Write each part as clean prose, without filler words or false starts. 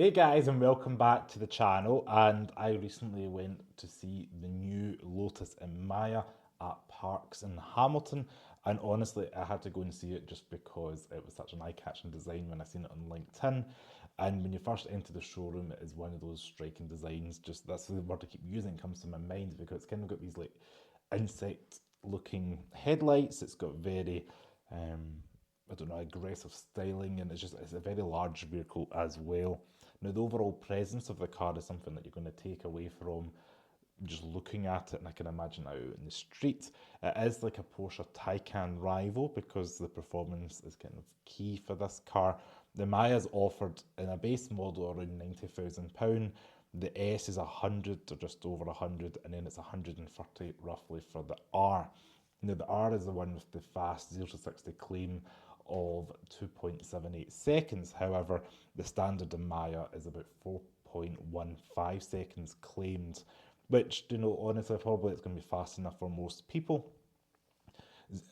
Hey guys, and welcome back to the channel. And I recently went to see the new Lotus Emeya at Parks in Hamilton. And honestly, I had to go and see it just because it was such an eye-catching design when I seen it on LinkedIn. And when you first enter the showroom, it is one of those striking designs. Just that's the word I keep using, comes to my mind because it's kind of got these like insect-looking headlights. It's got very I don't know, aggressive styling, and it's a very large vehicle as well. Now, the overall presence of the car is something that you're going to take away from just looking at it, and I can imagine out in the street. It is like a Porsche Taycan rival because the performance is kind of key for this car. The Maya is offered in a base model around £90,000. The S is 100 or just over 100, and then it's 130 roughly for the R. Now, the R is the one with the fast 0 to 60 claim of 2.78 seconds. However, the standard in Maya is about 4.15 seconds claimed, which, honestly, probably it's going to be fast enough for most people.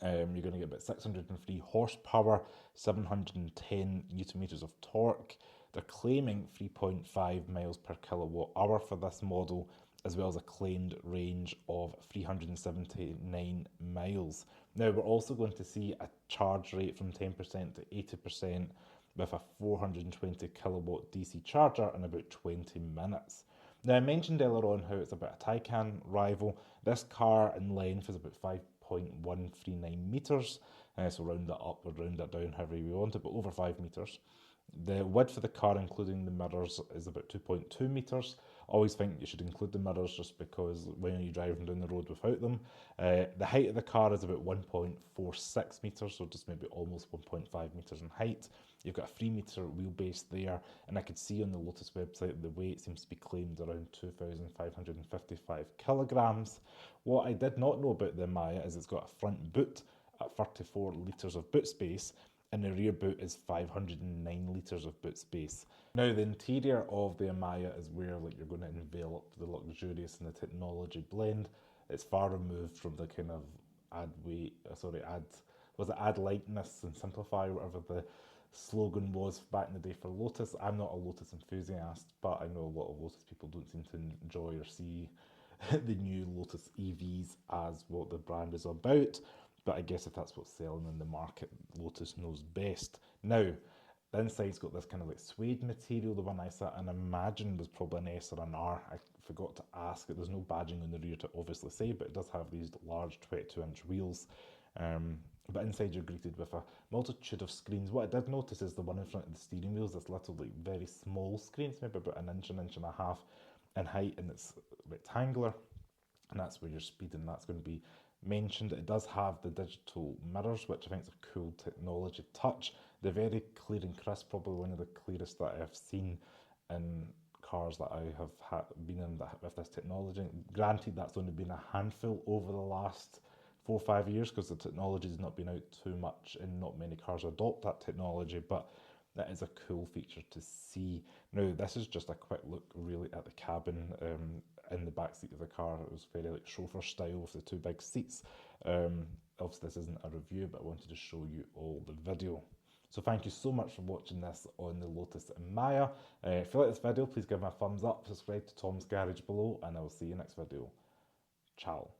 You're going to get about 603 horsepower, 710 newton meters of torque. They're claiming 3.5 miles per kilowatt hour for this model, as well as a claimed range of 379 miles. Now, we're also going to see a charge rate from 10% to 80% with a 420 kilowatt DC charger in about 20 minutes. Now, I mentioned earlier on how it's about a Taycan rival. This car in length is about 5.139 metres, so round that up or round that down however you want it, but over 5 metres. The width of the car, including the mirrors, is about 2.2 metres. I always think you should include the mirrors just because when you're driving down the road without them. The height of the car is about 1.46 metres, so just maybe almost 1.5 metres in height. You've got a 3 metre wheelbase there, and I could see on the Lotus website the weight seems to be claimed around 2,555 kilograms. What I did not know about the Maya is it's got a front boot at 34 litres of boot space, and the rear boot is 509 litres of boot space. Now, the interior of the Emeya is where you're going to envelop the luxurious and the technology blend. It's far removed from the kind of add lightness and simplify, whatever the slogan was back in the day for Lotus. I'm not a Lotus enthusiast, but I know a lot of Lotus people don't seem to enjoy or see the new Lotus EVs as what the brand is about. But I guess if that's what's selling in the market, Lotus knows best. Now, the inside's got this kind of like suede material, the one I sat and imagined was probably an S or an R. I forgot to ask it. There's no badging on the rear to obviously say, but it does have these large 22-inch wheels. But inside you're greeted with a multitude of screens. What I did notice is the one in front of the steering wheel is this little like very small screen. It's maybe about an inch and a half in height, and it's rectangular. And that's where your speed and that's going to be mentioned. It does have the digital mirrors, which I think is a cool technology touch. They're very clear and crisp, probably one of the clearest that I have seen in cars that I have been in with this technology. Granted, that's only been a handful over the last 4 or 5 years because the technology has not been out too much and not many cars adopt that technology, but that is a cool feature to see. Now, this is just a quick look really at the cabin. In the back seat of the car, it was very like chauffeur style with the two big seats. Obviously, this isn't a review, but I wanted to show you all the video. So thank you so much for watching this on the Lotus Emeya. If you like this video, please give me a thumbs up, subscribe to Tom's Garage below, and I will see you next video. Ciao.